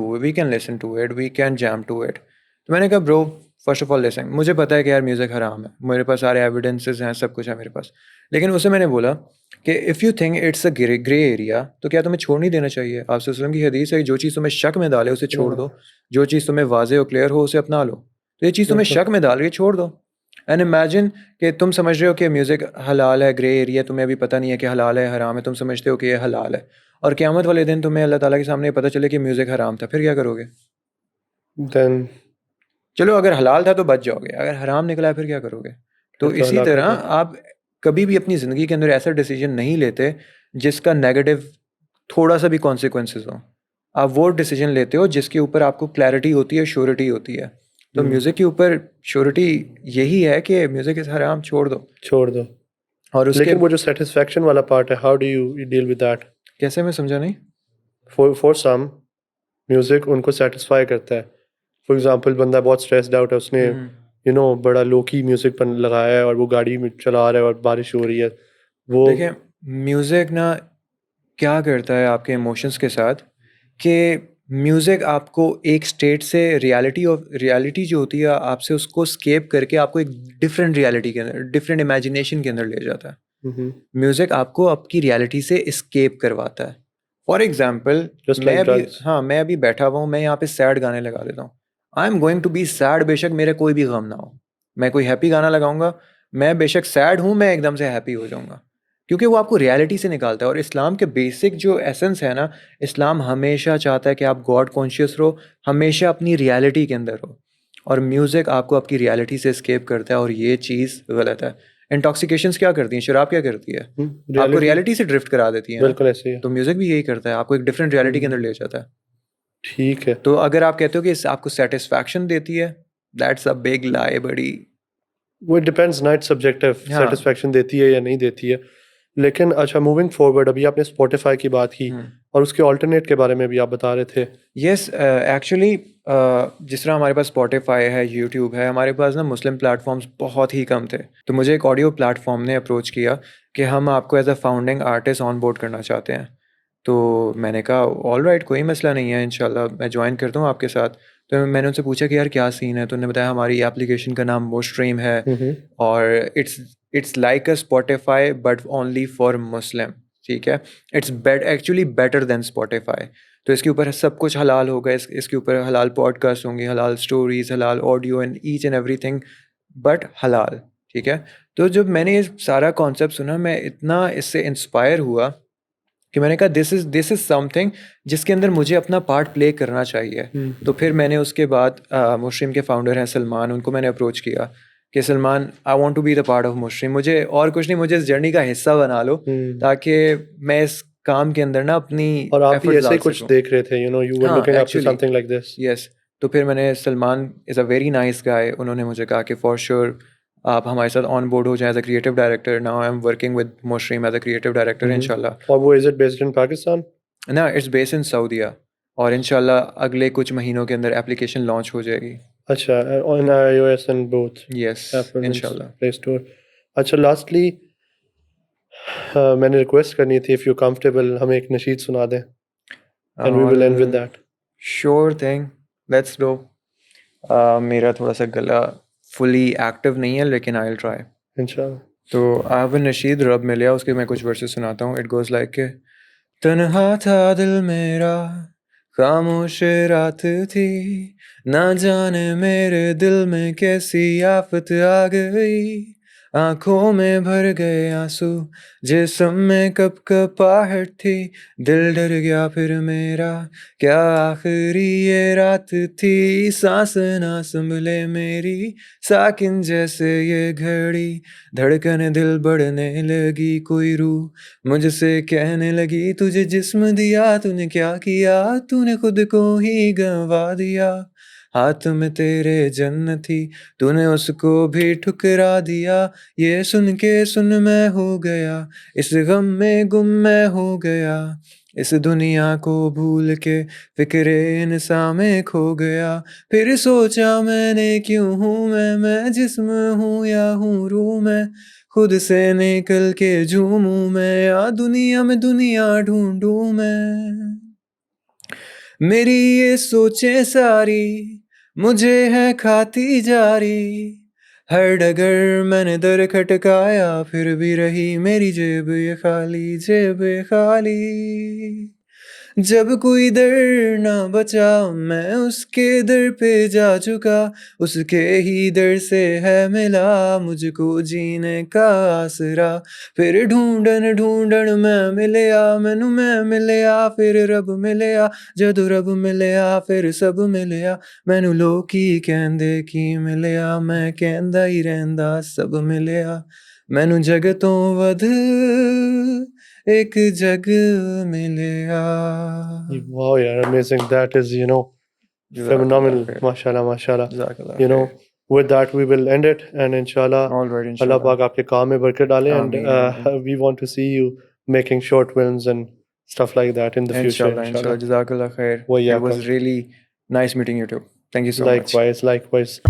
listen to it, we can jam to it. तो मैंने कहा bro, first of all listen, मुझे पता है कि यार म्यूज़िक हराम है, मेरे पास सारे एविडेंसेस हैं, सब कुछ है मेरे पास। लेकिन उसे मैंने बोला कि if you think it's a grey area तो क्या तुम्हें छोड़ नहीं देना चाहिए? आप सल्लल्लाहु अलैहि वसल्लम की हदीस है, जो चीज़ तुम्हें शक में डाले उसे छोड़ दो, जो चीज़ तुम्हें वाज़ेह और क्लियर हो उसे अपना लो। तो ये चीज़ तुम्हें शक में डाल रही है, छोड़ दो। एंड इमेजिन कि तुम समझ रहे हो कि म्यूज़िक हलाल है, ग्रे एरिया, तुम्हें अभी पता नहीं है कि हलाल है हराम है, तुम समझते हो कि ये हलाल है, और क़यामत वाले दिन तुम्हें अल्लाह ताला के सामने पता चले कि म्यूज़िक हराम था, फिर क्या करोगे? देन चलो अगर हलाल था तो बच जाओगे, अगर हराम निकला है फिर क्या करोगे? तो फिर तो इसी हलाकत तरह है। आप कभी भी अपनी ज़िंदगी के अंदर ऐसा डिसीजन नहीं लेते जिसका नेगेटिव थोड़ा सा भी कॉन्सिक्वेंसेस हो। आप वो डिसीजन लेते हो जिसके ऊपर आपको क्लैरिटी होती है, श्योरिटी होती है। तो म्यूज़िक के ऊपर श्योरिटी यही है कि म्यूज़िक इज़ हराम, छोड़ दो। छोड़ दो। और उसके लेकिन वो जो सेटिस्फेक्शन वाला पार्ट है, how do you deal with that? कैसे, मैं समझा नहीं। फॉर सम म्यूजिक उनको सेटिस्फाई करता है। फॉर एग्जांपल बंदा बहुत स्ट्रेस्ड आउट है, उसने बड़ा लो की म्यूजिक पर लगाया है और वो गाड़ी में चला रहा है और बारिश हो रही है, वो देखें म्यूज़िक ना क्या करता है आपके इमोशंस के साथ, कि म्यूज़िक आपको एक स्टेट से रियलिटी जो होती है आपसे उसको स्केप करके आपको एक डिफरेंट रियलिटी के अंदर, डिफरेंट इमेजिनेशन के अंदर ले जाता है। म्यूज़िक आपको आपकी रियलिटी से स्केप करवाता है। For example just like drugs. मैं अभी बैठा हुआ हूँ, मैं यहाँ पे सैड गाने लगा देता हूँ, I am going to be sad, बेशक मेरे कोई भी गम ना हो। मैं कोई हैप्पी गाना लगाऊंगा, मैं बेशक सैड हूँ, मैं एकदम से हैप्पी हो जाऊंगा, क्योंकि वो आपको रियलिटी से निकालता है। और इस्लाम के बेसिक जो एसेंस है ना, इस्लाम हमेशा चाहता है कि आप गॉड कॉन्शियस रहो, हमेशा अपनी रियलिटी के अंदर रहो, और म्यूज़िक आपको आपकी रियलिटी से स्केप करता है, और ये चीज़ गलत है। इंटॉक्सिकेशंस क्या करती हैं, शराब क्या करती है, आपको रियलिटी से ड्रिफ्ट करा देती है ना। बिल्कुल ऐसे ही है। तो म्यूज़िक भी यही करता है, आपको एक डिफरेंट रियलिटी के अंदर ले जाता है। ठीक है। तो अगर आप कहते हो कि आपको सेटिस्फैक्शन देती है, दैट्स अ बिग लाई बड़ी। वो डिपेंड्स, नाइट सब्जेक्टिव, हाँ। सेटिस्फेक्शन देती है या नहीं देती है। लेकिन अच्छा, मूविंग फॉरवर्ड, अभी आपने स्पॉटिफाई की बात की और उसके ऑल्टरनेट के बारे में भी आप बता रहे थे। यस, एक्चुअली जिस तरह हमारे पास स्पॉटिफाई है, यूट्यूब है, हमारे पास ना मुस्लिम प्लेटफॉर्म्स बहुत ही कम थे। तो मुझे एक ऑडियो प्लेटफॉर्म ने अप्रोच किया कि हम आपको as a founding artist on board करना चाहते हैं। तो मैंने कहा ऑल राइट, कोई मसला नहीं है, इंशाल्लाह मैं ज्वाइन करता हूँ आपके साथ। तो मैंने उनसे पूछा कि यार क्या सीन है, तो उन्होंने बताया हमारी एप्लीकेशन का नाम मोस्ट्रीम है, और it's like a Spotify but only for Muslim, ठीक है। It's actually better than Spotify. तो इसके ऊपर सब कुछ हलाल होगा, इसके ऊपर हलाल पॉडकास्ट होंगे, हलाल स्टोरीज, हलाल audio and each and everything, but हलाल, ठीक है। तो जब मैंने ये सारा कॉन्सेप्ट सुना, मैं इतना इससे इंस्पायर हुआ कि मैंने कहा दिस इज़ समथिंग जिसके अंदर मुझे अपना पार्ट प्ले करना चाहिए। तो फिर मैंने उसके बाद मुस्लिम के फाउंडर हैं सलमान, उनको मैंने अप्रोच किया कि Salman I want to be the part of मुशरी, मुझे और कुछ नहीं, मुझे इस जर्नी का हिस्सा बना लो ताकि मैं इस काम के अंदर ना अपनी और आप भी efforts ऐसे ही डाल कुछ सकूं। देख रहे थे, you were हाँ looking up to actually something like this. Yes, तो फिर मैंने, Salman is a very nice guy, उन्होंने मुझे कहा कि फॉर श्योर आप हमारे साथ ऑन बोर्ड हो जाए as a creative director. Now I am working with मुशरीम एज अ क्रिएटिव डायरेक्टर इंशाल्लाह। और वो is it based in Pakistan? ना इट्स बेस्ड इन सऊदीया, और इंशाल्लाह अगले कुछ महीनों के अंदर एप्लीकेशन लॉन्च हो जाएगी। अच्छा, on iOS and both yes Apple and इंशाल्लाह। Play Store. अच्छा, lastly मैंने रिक्वेस्ट करनी थी, if you're comfortable हमें एक नशीद सुना दें and we will end with that. Sure thing, let's go. मेरा थोड़ा सा गला फुली एक्टिव नहीं है लेकिन आई विल ट्राई। इंशाल्लाह। तो आई हैव नशीद रब मिलिया, उसके मैं कुछ वर्सेस सुनाता हूँ। इट गोज लाइक के तन्हा था दिल मेरा, खामोश रात थी, ना जाने मेरे दिल में कैसी आफत आ गई, आंखों में भर गए आंसू, जिस्म में कपकपाहट थी, दिल डर गया फिर मेरा, क्या आखिरी ये रात थी, सांस ना संभले मेरी, साकिन जैसे ये घड़ी, धड़कन दिल बढ़ने लगी, कोई रूह मुझसे कहने लगी, तुझे जिस्म दिया तूने क्या किया, तूने खुद को ही गंवा दिया, हाथ में तेरे जन्नती तूने उसको भी ठुकरा दिया, ये सुन के सुन मैं हो गया, इस गम में गुम मैं हो गया, इस दुनिया को भूल के फिक्रे इंसान में खो गया, फिर सोचा मैंने क्यों हूँ मैं जिस्म हूँ या हूँ रूह मैं, खुद से निकल के झूमूं मैं या दुनिया में दुनिया ढूंढूं मैं, मेरी ये सोचें सारी मुझे है खाती जारी, हर डगर मैंने दर खटकाया फिर भी रही मेरी जेब ये खाली, जब कोई दर ना बचा मैं उसके दर पे जा चुका, उसके ही दर से है मिला मुझको जीने का आसरा, फिर ढूंढन ढूंढन मैं मिलिया फिर रब मिलिया, जदू रब मिलिया फिर सब मिलिया, मैनू लोकी कहंदे की मिलिया, मैं कहंदा ही रहंदा सब मिलिया, मैनू जग तो वध एक जग मिलिया। Wow, yeah, amazing. That is, phenomenal. MashaAllah, MashaAllah. Jazakallah With that we will end it, and inshallah, All right, Allah inshallah. Pak aapke kaam mein barakat dale, and Ameen. we want to see you making short films and stuff like that in the future, Inshallah, inshallah. Jazakallah khair. Wa It was iyyakum. really nice meeting you too. Thank you so much. Likewise.